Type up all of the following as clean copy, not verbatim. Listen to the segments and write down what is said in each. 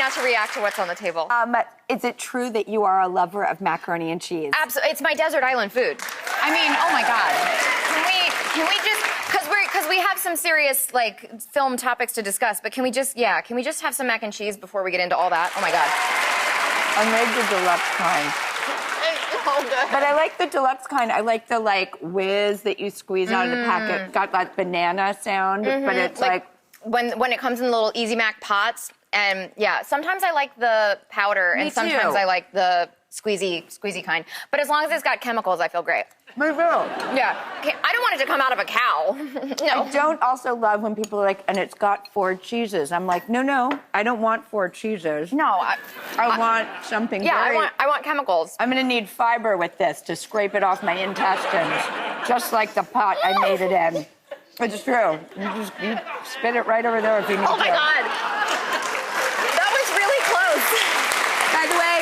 not to react to what's on the table. Is it true that you are a lover of macaroni and cheese? Absolutely. It's my desert island food. I mean, oh my God. Can we just, because we have some serious, like, film topics to discuss, but can we just have some mac and cheese before we get into all that? Oh my God. I made the deluxe kind. But I like the deluxe kind. I like the, like, whiz that you squeeze out of the packet. It's got that banana sound, but it's like... When it comes in the little Easy Mac pots, and yeah, sometimes I like the powder, and sometimes I like the squeezy kind. But as long as it's got chemicals, I feel great. Me too. Yeah. I don't want it to come out of a cow. No. I don't also love when people are like, and it's got 4 cheeses. I'm like, no, I don't want 4 cheeses. No. I want something very... I want chemicals. I'm gonna need fiber with this to scrape it off my intestines, just like the pot I made it in. It's true. You spit it right over there if you need to. Oh my God. That was really close. By the way,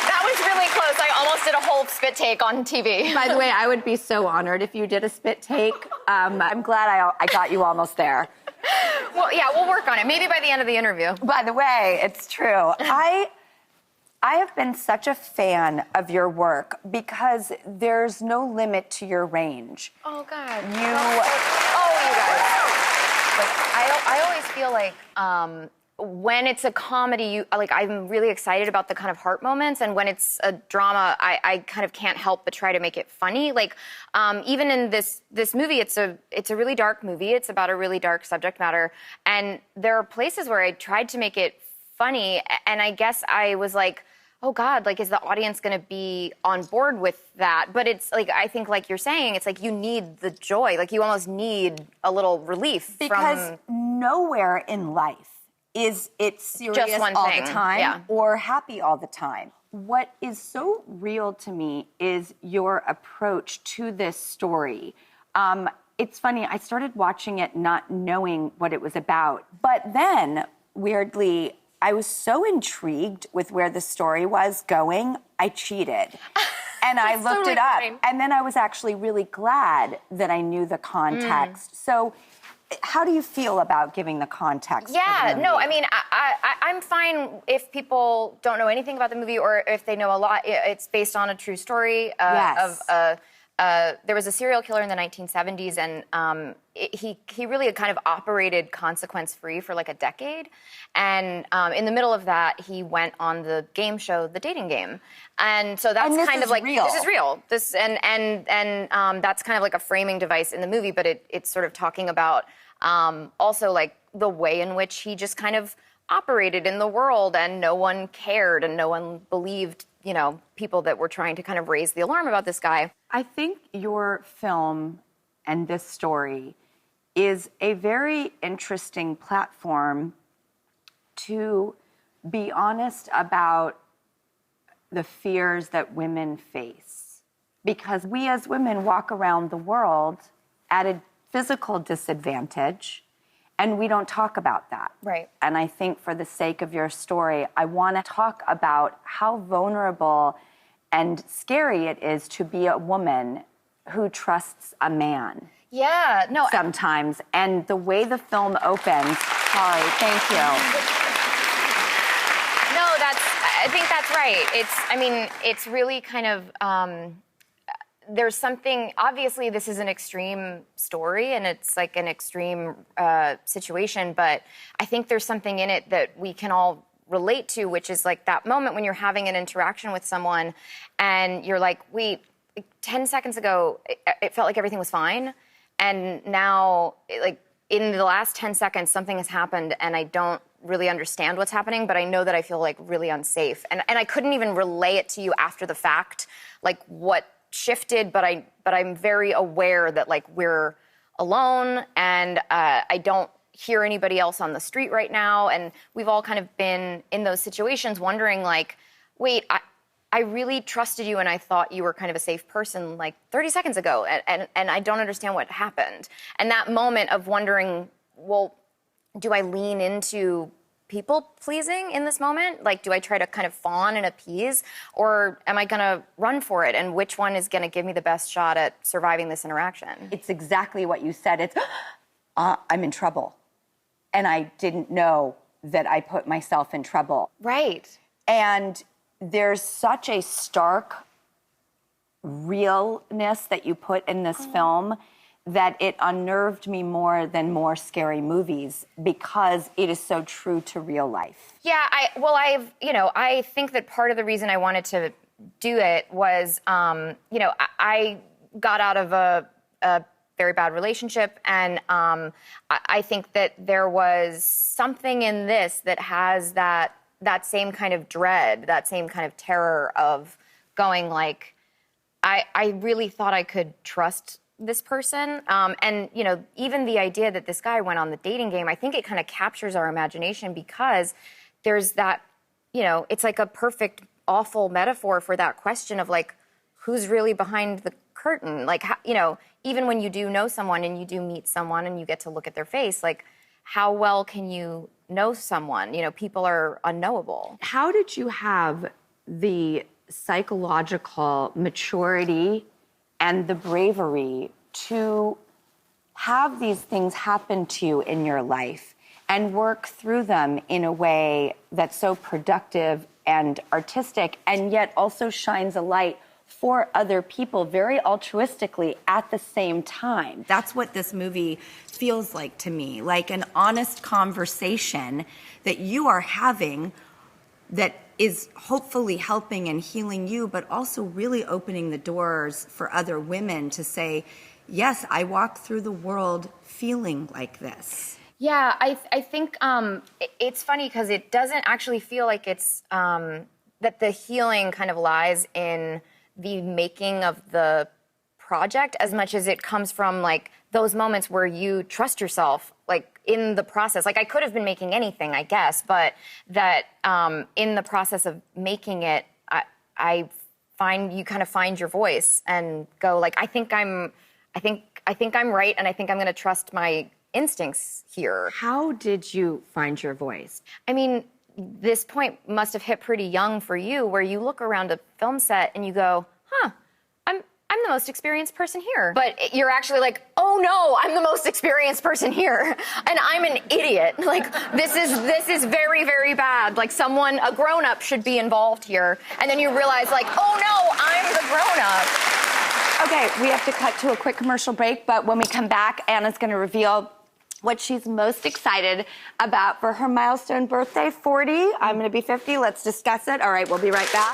that was really close. I almost did a whole spit take on TV. By the way, I would be so honored if you did a spit take. I'm glad I got you almost there. Well, yeah, we'll work on it. Maybe by the end of the interview. By the way, it's true. I have been such a fan of your work because there's no limit to your range. Oh, God. You guys. I always feel like when it's a comedy, I'm really excited about the kind of heart moments, and when it's a drama, I kind of can't help but try to make it funny. Like, even in this movie, it's a really dark movie. It's about a really dark subject matter, and there are places where I tried to make it funny, and I guess I was like, oh God, like, is the audience gonna be on board with that? But it's like, I think like you're saying, it's like you need the joy, like you almost need a little relief. Because nowhere in life is it serious just one all thing. The time yeah. or happy all the time. What is so real to me is your approach to this story. It's funny, I started watching it not knowing what it was about, but then, weirdly, I was so intrigued with where the story was going, I cheated. And I looked it up. Fine. And then I was actually really glad that I knew the context. So how do you feel about giving the context? Yeah, no, I mean, I'm fine if people don't know anything about the movie or if they know a lot. It's based on a true story there was a serial killer in the 1970s, and he really kind of operated consequence-free for like a decade. And in the middle of that, he went on the game show, The Dating Game. And so that's kind of like real. This is real. This and that's kind of like a framing device in the movie, but it's sort of talking about also like the way in which he just kind of operated in the world, and no one cared and no one believed, you know, people that were trying to kind of raise the alarm about this guy. I think your film and this story is a very interesting platform to be honest about the fears that women face. Because we as women walk around the world at a physical disadvantage, and we don't talk about that. Right. And I think for the sake of your story, I want to talk about how vulnerable and scary it is to be a woman who trusts a man. Yeah, no. Sometimes. And the way the film opens, sorry, thank you. No, I think that's right. It's really kind of, there's something, obviously this is an extreme story and it's like an extreme situation, but I think there's something in it that we can all relate to, which is like that moment when you're having an interaction with someone and you're like, wait, 10 seconds ago, it felt like everything was fine. And now, like, in the last 10 seconds, something has happened and I don't really understand what's happening, but I know that I feel like really unsafe. And I couldn't even relay it to you after the fact, like what shifted, but I'm very aware that like we're alone and I don't hear anybody else on the street right now. And we've all kind of been in those situations wondering like, wait, I really trusted you and I thought you were kind of a safe person like 30 seconds ago and I don't understand what happened. And that moment of wondering, well, do I lean into people pleasing in this moment? Like, do I try to kind of fawn and appease, or am I gonna run for it? And which one is gonna give me the best shot at surviving this interaction? It's exactly what you said. It's, I'm in trouble. And I didn't know that I put myself in trouble. Right. And there's such a stark realness that you put in this film that it unnerved me more than more scary movies because it is so true to real life. Yeah, I think that part of the reason I wanted to do it was, I got out of a very bad relationship, and I think that there was something in this that has that same kind of dread, that same kind of terror of going like, I really thought I could trust this person. And, even the idea that this guy went on the dating game, I think it kind of captures our imagination because there's that, it's like a perfect, awful metaphor for that question of like, who's really behind the curtain? Like, even when you do know someone and you do meet someone and you get to look at their face, like, how well can you know someone? People are unknowable. How did you have the psychological maturity and the bravery to have these things happen to you in your life and work through them in a way that's so productive and artistic and yet also shines a light for other people very altruistically at the same time? That's what this movie feels like to me, like an honest conversation that you are having that is hopefully helping and healing you, but also really opening the doors for other women to say, yes, I walk through the world feeling like this. Yeah, I think it's funny because it doesn't actually feel like it's that the healing kind of lies in the making of the project as much as it comes from like those moments where you trust yourself, like in the process. Like I could have been making anything, I guess, but that in the process of making it, I find you kind of find your voice and go like, I think I'm right, and I think I'm going to trust my instincts here. How did you find your voice? I mean, this point must have hit pretty young for you, where you look around a film set and you go, I'm the most experienced person here. But you're actually like, oh no, I'm the most experienced person here. And I'm an idiot. Like, this is very, very bad. Like a grown-up should be involved here. And then you realize like, oh no, I'm the grown-up. Okay, we have to cut to a quick commercial break, but when we come back, Anna's gonna reveal what she's most excited about for her milestone birthday, 40. I'm gonna be 50, let's discuss it. All right, we'll be right back.